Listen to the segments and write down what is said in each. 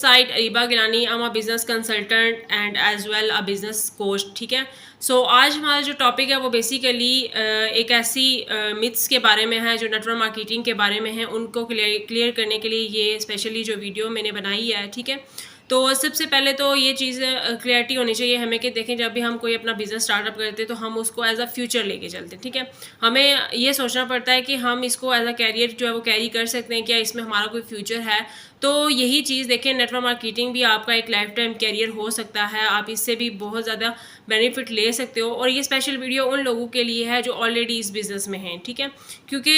Side Areeba Gilani, I am a business consultant and as well a business coach. ठीक है, आज हमारा जो टॉपिक है वो बेसिकली एक ऐसी मिथ्स के बारे में है जो नेटवर्क मार्केटिंग के बारे में है, उनको क्लियर करने के लिए ये स्पेशली जो वीडियो मैंने बनाई है। ठीक है, तो सबसे पहले तो ये चीज़ क्लियरिटी होनी चाहिए हमें कि देखें, जब भी हम कोई अपना बिजनेस स्टार्टअप करते हैं तो हम उसको एज अ फ्यूचर लेके चलते हैं। ठीक है, हमें ये सोचना पड़ता है कि हम इसको एज अ कैरियर जो है वो कैरी कर सकते हैं, क्या इसमें हमारा कोई फ्यूचर है। तो यही चीज़ देखें, नेटवर्क मार्केटिंग भी आपका एक लाइफ टाइम कैरियर हो सकता है, आप इससे भी बहुत ज़्यादा बेनिफिट ले सकते हो। और ये स्पेशल वीडियो उन लोगों के लिए है जो ऑलरेडी इस बिज़नेस में हैं। ठीक है, क्योंकि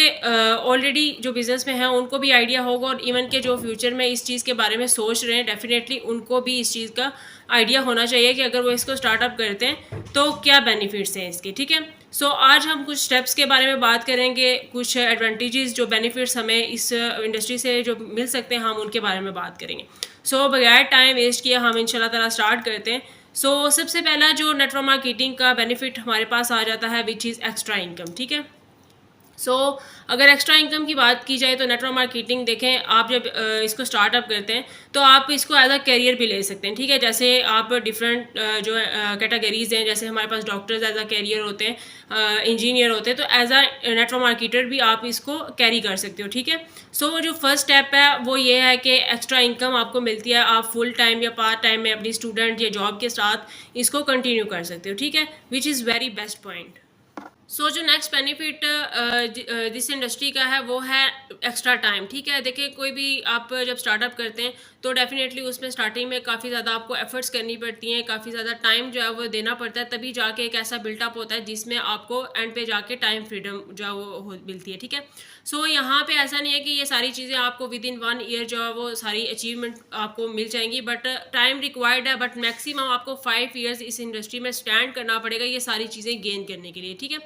ऑलरेडी जो बिज़नेस में हैं उनको भी आइडिया होगा, और इवन के जो फ्यूचर में इस चीज़ के बारे में सोच रहे हैं, डेफिनेटली उनको भी इस चीज़ का आइडिया होना चाहिए कि अगर वो इसको स्टार्टअप करते हैं तो क्या बेनिफिट्स हैं इसके। ठीक है, आज हम कुछ स्टेप्स के बारे में बात करेंगे, कुछ एडवांटेजेस जो बेनिफिट्स हमें इस इंडस्ट्री से जो मिल सकते हैं हम उनके बारे में बात करेंगे। बगैर टाइम वेस्ट किए हम इंशाल्लाह ताला स्टार्ट करते हैं। सबसे पहला जो नेटवर्क मार्केटिंग का बेनिफिट हमारे पास आ जाता है विच इज़ एक्स्ट्रा इनकम। ठीक है, अगर एक्स्ट्रा इनकम की बात की जाए तो नेटवर्क मार्केटिंग देखें, आप जब इसको स्टार्टअप करते हैं तो आप इसको एज अ कैरियर भी ले सकते हैं। ठीक है, जैसे आप डिफरेंट जो कैटेगरीज हैं, जैसे हमारे पास डॉक्टर्स एज अ कैरियर होते हैं, इंजीनियर होते हैं, तो एज अ नेटवर्क मार्केटर भी आप इसको कैरी कर सकते हो। ठीक है, जो फर्स्ट स्टेप है वो ये है कि एक्स्ट्रा इनकम आपको मिलती है, आप फुल टाइम या पार्ट टाइम में अपनी स्टूडेंट या जॉब के साथ इसको कंटिन्यू कर सकते हो। ठीक है, which is very best point. जो नेक्स्ट बेनिफिट जिस इंडस्ट्री का है वो है एक्स्ट्रा टाइम। ठीक है, देखिए कोई भी आप जब स्टार्टअप करते हैं तो डेफिनेटली उसमें स्टार्टिंग में काफ़ी ज़्यादा आपको एफर्ट्स करनी पड़ती हैं, काफ़ी ज़्यादा टाइम जो है वो देना पड़ता है, तभी जाके एक ऐसा बिल्टअप होता है जिसमें आपको एंड पे जाके टाइम फ्रीडम जो है वो मिलती है। ठीक है, यहाँ पे ऐसा नहीं है कि ये सारी चीज़ें आपको विद इन 1 ईयर जो है वो सारी अचीवमेंट आपको मिल जाएंगी, बट टाइम रिक्वायर्ड है, बट मैक्सिमम आपको 5 ईयर्स इस इंडस्ट्री में स्टैंड करना पड़ेगा ये सारी चीज़ें गेन करने के लिए। ठीक है,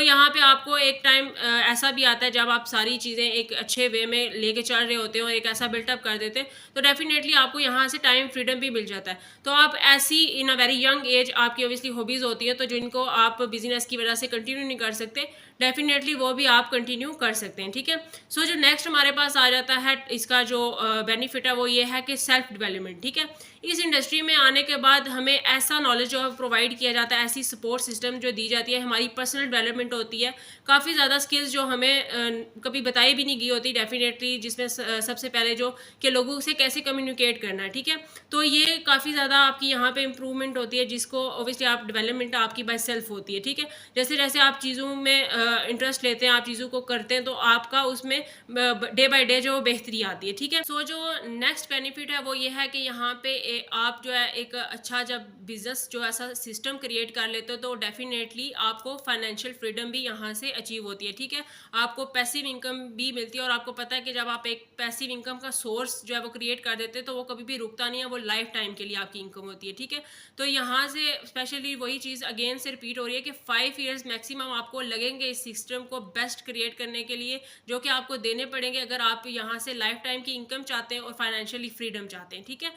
यहाँ पे आपको एक टाइम ऐसा भी आता है जब आप सारी चीज़ें एक अच्छे वे में लेके चल रहे होते हैं और एक ऐसा बिल्टअप कर देते हैं, तो डेफिनेटली आपको यहाँ से टाइम फ्रीडम भी मिल जाता है। तो आप ऐसी इन अ वेरी यंग एज आपकी ऑब्वियसली हॉबीज़ होती है, तो जिनको आप बिजनेस की वजह से कंटिन्यू नहीं कर सकते, डेफिनेटली वो भी आप कंटिन्यू कर सकते हैं। ठीक है, जो नेक्स्ट हमारे पास आ जाता है इसका जो बेनिफिट है वो ये है कि सेल्फ डेवलपमेंट। ठीक है, इस इंडस्ट्री में आने के बाद हमें ऐसा नॉलेज जो प्रोवाइड किया जाता है, ऐसी सपोर्ट सिस्टम जो दी जाती है, हमारी पर्सनल डेवलपमेंट होती है, काफ़ी ज़्यादा स्किल्स जो हमें कभी बताई भी नहीं गई होती डेफिनेटली, जिसमें सबसे पहले जो कि लोगों से कैसे कम्युनिकेट करना है। ठीक है, तो ये काफ़ी ज़्यादा आपकी यहाँ पे इम्प्रूवमेंट होती है, जिसको ऑब्वियसली आप डेवलपमेंट आपकी बाय सेल्फ होती है। ठीक है, जैसे जैसे आप चीज़ों में इंटरेस्ट लेते हैं, आप चीज़ों को करते हैं, तो आपका उसमें डे बाय डे जो बेहतरी आती है। ठीक है, जो नेक्स्ट बेनिफिट है वो ये है कि यहाँ पे आप जो है एक अच्छा जब बिजनेस जो ऐसा सिस्टम क्रिएट कर लेते हो तो डेफिनेटली आपको फाइनेंशियल फ्रीडम भी यहाँ से अचीव होती है। ठीक है, आपको पैसिव इनकम भी मिलती है, और आपको पता है कि जब आप एक पैसिव इनकम का सोर्स जो है वो क्रिएट कर देते हैं तो वो कभी भी रुकता नहीं है, वो लाइफ टाइम के लिए आपकी इनकम होती है। ठीक है, तो यहाँ से स्पेशली वही चीज़ अगेन से रिपीट हो रही है कि 5 ईयर्स मैक्सिमम आपको लगेंगे इस सिस्टम को बेस्ट क्रिएट करने के लिए, जो कि आपको देने पड़ेंगे अगर आप यहाँ से लाइफ टाइम की इनकम चाहते हैं और फाइनेंशियली फ्रीडम चाहते हैं। ठीक है,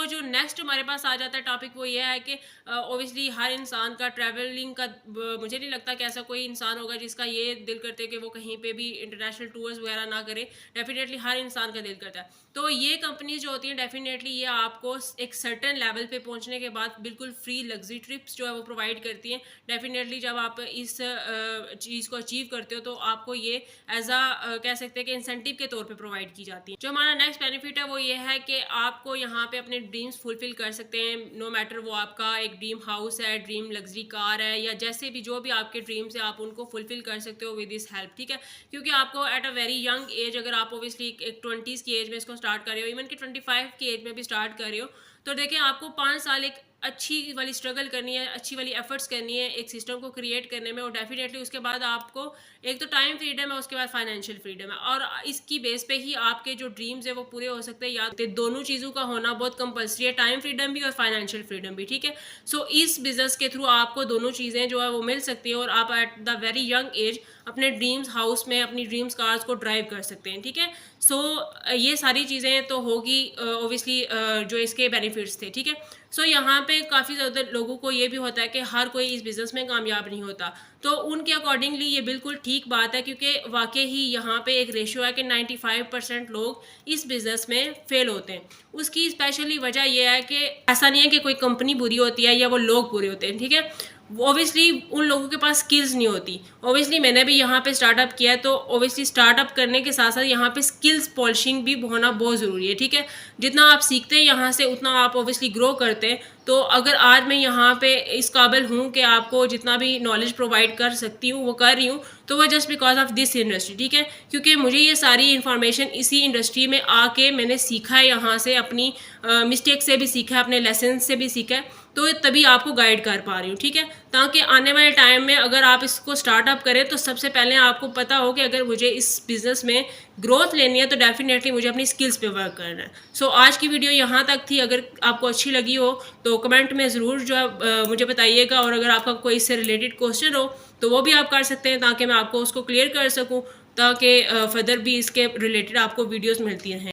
जो नेक्स्ट हमारे पास आ जाता है टॉपिक वो ये है कि ऑब्वियसली हर इंसान का ट्रैवलिंग का मुझे नहीं लगता कि ऐसा कोई इंसान होगा जिसका ये दिल करते है कि वो कहीं पे भी इंटरनेशनल टूर्स वगैरह ना करे, डेफिनेटली हर इंसान का दिल करता है। तो ये कंपनीज जो होती हैं डेफिनेटली ये आपको एक सर्टेन लेवल पे पहुंचने के बाद बिल्कुल फ्री लग्जरी ट्रिप्स जो है वो प्रोवाइड करती हैं। डेफिनेटली जब आप इस चीज़ को अचीव करते हो तो आपको ये एज अ कह सकते हैं कि इंसेंटिव के तौर पे प्रोवाइड की जाती है। जो हमारा नेक्स्ट बेनिफिट है वो ये है कि आपको यहाँ पे अपने ड्रीम्स फुलफिल कर सकते हैं, नो मैटर वो आपका एक ड्रीम हाउस है, ड्रीम लग्जरी कार है, या जैसे भी जो भी आपके ड्रीम्स है आप उनको फुलफिल कर सकते हो विद दिस हेल्प। ठीक है, क्योंकि आपको at a very young age, अगर आप ओबियसली एक 20s की एज में इसको स्टार्ट कर रहे हो, इवन कि 25 की एज में भी स्टार्ट कर रहे हो, तो देखिए आपको 5 साल एक अच्छी वाली स्ट्रगल करनी है, अच्छी वाली एफर्ट्स करनी है एक सिस्टम को क्रिएट करने में, और डेफिनेटली उसके बाद आपको एक तो टाइम फ्रीडम है, उसके बाद फाइनेंशियल फ्रीडम है, और इसकी बेस पे ही आपके जो ड्रीम्स है वो पूरे हो सकते हैं। या तो दोनों चीज़ों का होना बहुत कंपल्सरी है, टाइम फ्रीडम भी और फाइनेंशियल फ्रीडम भी। ठीक है, इस बिजनेस के थ्रू आपको दोनों चीज़ें जो है वो मिल सकती है, और आप at the very young age अपने ड्रीम्स हाउस में अपनी ड्रीम्स कार्स को ड्राइव कर सकते हैं। ठीक है, ये सारी चीज़ें तो होगी ऑब्वियसली जो इसके बेनिफिट बेनिफिट्स थे, ठीक है। सो यहाँ पे काफ़ी ज़्यादा लोगों को ये भी होता है कि हर कोई इस बिज़नेस में कामयाब नहीं होता, तो उनके अकॉर्डिंगली ये बिल्कुल ठीक बात है, क्योंकि वाकई ही यहाँ पे एक रेशियो है कि 95% लोग इस बिज़नेस में फेल होते हैं। उसकी स्पेशली वजह यह है कि ऐसा नहीं है कि कोई कंपनी बुरी होती है या वो लोग बुरे होते हैं, ठीक है। ऑब्वियसली उन लोगों के पास स्किल्स नहीं होती। ऑब्वियसली मैंने भी यहाँ पे स्टार्टअप किया है, तो ऑब्वियसली स्टार्टअप करने के साथ साथ यहाँ पे स्किल्स पॉलिशिंग भी होना बहुत ज़रूरी है, ठीक है। जितना आप सीखते हैं यहाँ से उतना आप ऑब्वियसली ग्रो करते हैं। तो अगर आज मैं यहाँ पे इस काबिल हूँ कि आपको जितना भी नॉलेज प्रोवाइड कर सकती हूँ वो कर रही हूँ, तो वह just because of this industry, ठीक है। क्योंकि मुझे ये सारी इन्फॉर्मेशन इसी इंडस्ट्री में आके मैंने सीखा है, यहाँ से अपनी मिस्टेक से भी सीखा है, अपने लेसन से भी सीखा है, तो तभी आपको गाइड कर पा रही हूँ, ठीक है। ताकि आने वाले टाइम में अगर आप इसको स्टार्टअप करें तो सबसे पहले आपको पता हो कि अगर मुझे इस बिज़नेस में ग्रोथ लेनी है तो डेफिनेटली मुझे अपनी स्किल्स पे वर्क करना है। सो आज की वीडियो यहाँ तक थी। अगर आपको अच्छी लगी हो तो कमेंट में ज़रूर जो है मुझे बताइएगा, और अगर आपका कोई इससे रिलेटेड क्वेश्चन हो तो वो भी आप कर सकते हैं, ताकि मैं आपको उसको क्लियर कर सकूँ, ताकि फर्दर भी इसके रिलेटेड आपको वीडियोज़ मिलती रहें।